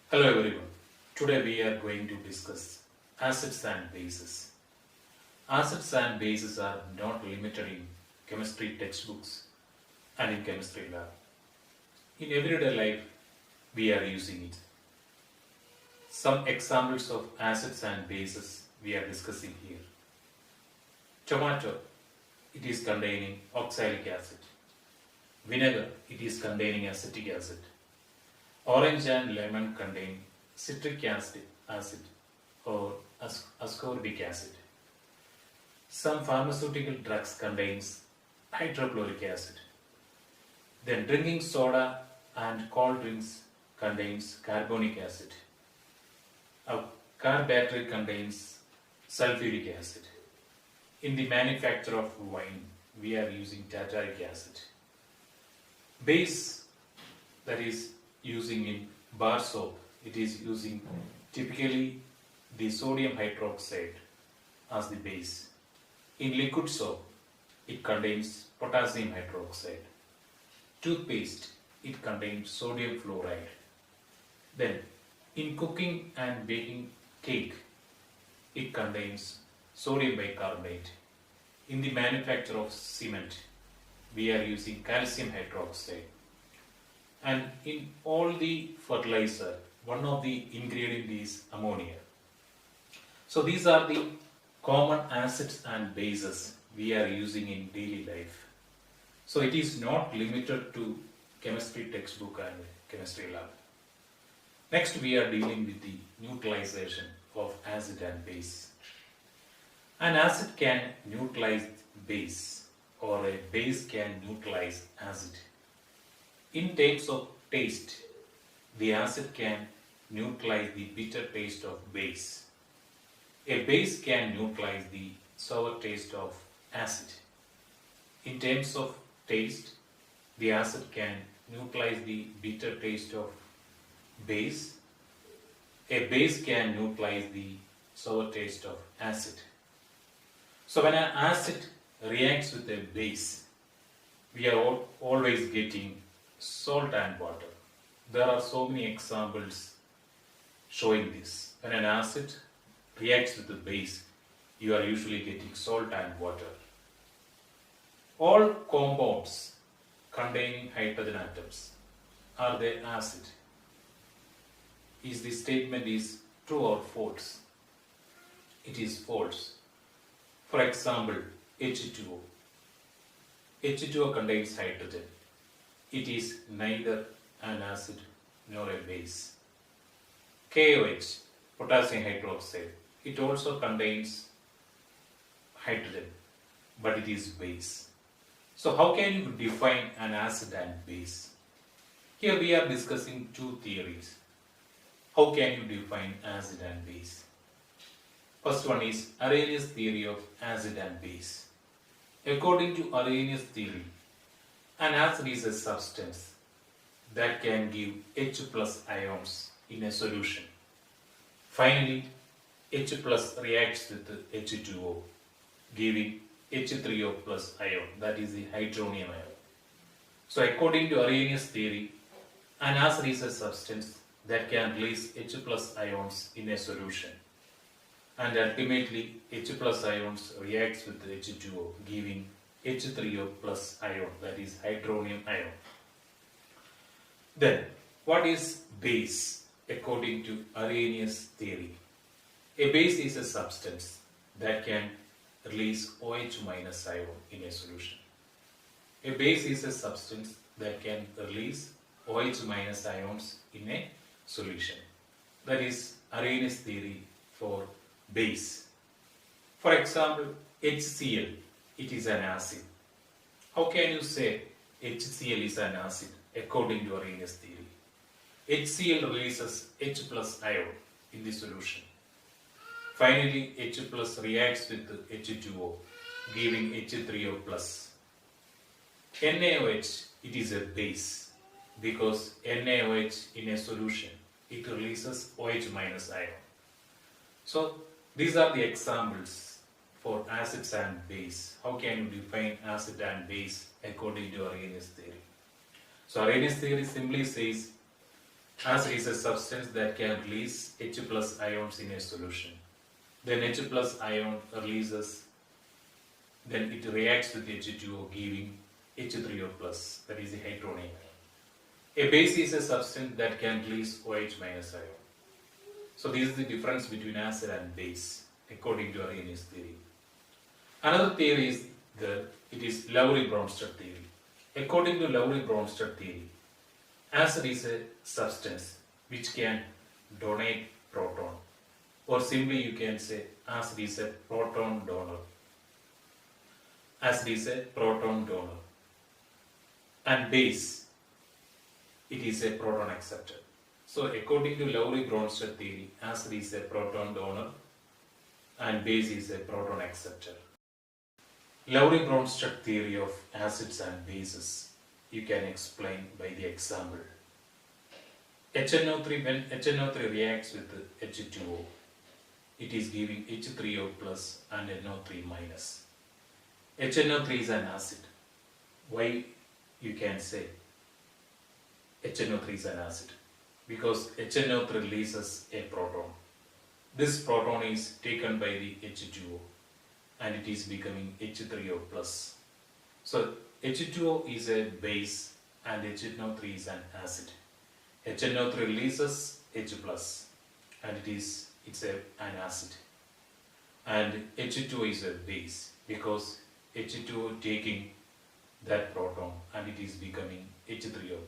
Hello everyone. Today we are going to discuss acids and bases. Acids and bases are not limited in chemistry textbooks and in chemistry lab. In everyday life we are using it. Some examples of acids and bases we are discussing here. Tomato, it is containing oxalic acid. Vinegar, it is containing acetic acid. Orange and lemon contain citric acid or ascorbic acid. Some pharmaceutical drugs contains hydrochloric acid. Then drinking soda and cold drinks contains carbonic acid. A car battery contains sulphuric acid. In the manufacture of wine, we are using tartaric acid. Base, that is using in bar soap, it is using typically the sodium hydroxide as the base. In liquid soap, it contains potassium hydroxide. Toothpaste, it contains sodium fluoride. Then, in cooking and baking cake, it contains sodium bicarbonate. In the manufacture of cement, we are using calcium hydroxide. And in all the fertilizer, one of the ingredient is ammonia. So these are the common acids and bases we are using in daily life. So it is not limited to chemistry textbook and chemistry lab. Next we are dealing with the neutralization of acid and base. An acid can neutralize base or a base can neutralize acid. In terms of taste, the acid can neutralize the bitter taste of base. A base can neutralize the sour taste of acid. In terms of taste, the acid can neutralize the bitter taste of base. A base can neutralize the sour taste of acid. So when an acid reacts with a base, we are always getting salt and water. There are so many examples showing this. When an acid reacts with the base, you are usually getting salt and water. All compounds containing hydrogen atoms, are they acid? Is the statement is true or false? It is false. For example, H2O. H2O contains hydrogen. It is neither an acid nor a base. KOH, potassium hydroxide, it also contains hydrogen, but it is base. So how can you define an acid and base? Here we are discussing two theories. How can you define acid and base? First one is Arrhenius theory of acid and base. According to Arrhenius theory, an acid is a substance that can give H plus ions in a solution. Finally, H plus reacts with H2O, giving H3O plus ion, that is the hydronium ion. So according to Arrhenius theory, an acid is a substance that can release H plus ions in a solution. And ultimately, H plus ions reacts with H2O, giving H3O plus ion, that is hydronium ion. Then, what is base according to Arrhenius theory? A base is a substance that can release OH minus ion in a solution. A base is a substance that can release OH minus ions in a solution. That is Arrhenius theory for base. For example, HCl, it is an acid. How can you say HCl is an acid according to Arrhenius theory? HCl releases H plus ion in the solution. Finally, H plus reacts with H2O, giving H3O plus. NaOH, it is a base because NaOH in a solution, it releases OH minus ion. So these are the examples for acids and base. How can you define acid and base according to Arrhenius theory? So Arrhenius theory simply says Acid is a substance that can release H plus ions in a solution. Then H plus ion releases, then it reacts with H2O giving H3O plus, that is the hydronium ion. A base is a substance that can release OH minus ion. So this is the difference between acid and base according to arreehenius theory. Another theory is that it is lowry-bronsted theory. According to lowry-bronsted theory, acid is a substance which can donate proton, or simply you can say acid is a proton donor. Acid is a proton donor. And base, it is a proton acceptor. So according to lowry-bronsted theory, acid is a proton donor and base is a proton acceptor. Lowry-bronsted theory of acids and bases you can explain by the example. HNO3, when HNO3 reacts with H2O, it is giving H3O plus and NO3 minus. HNO3 is an acid. Why you can say HNO3 is an acid? Because HNO3 releases a proton. This proton is taken by the H2O and it is becoming H3O plus. So H2O is a base and HNO3 is an acid. HNO3 releases H plus and it's an acid. And H2O is a base because H2O taking that proton and it is becoming H3O plus.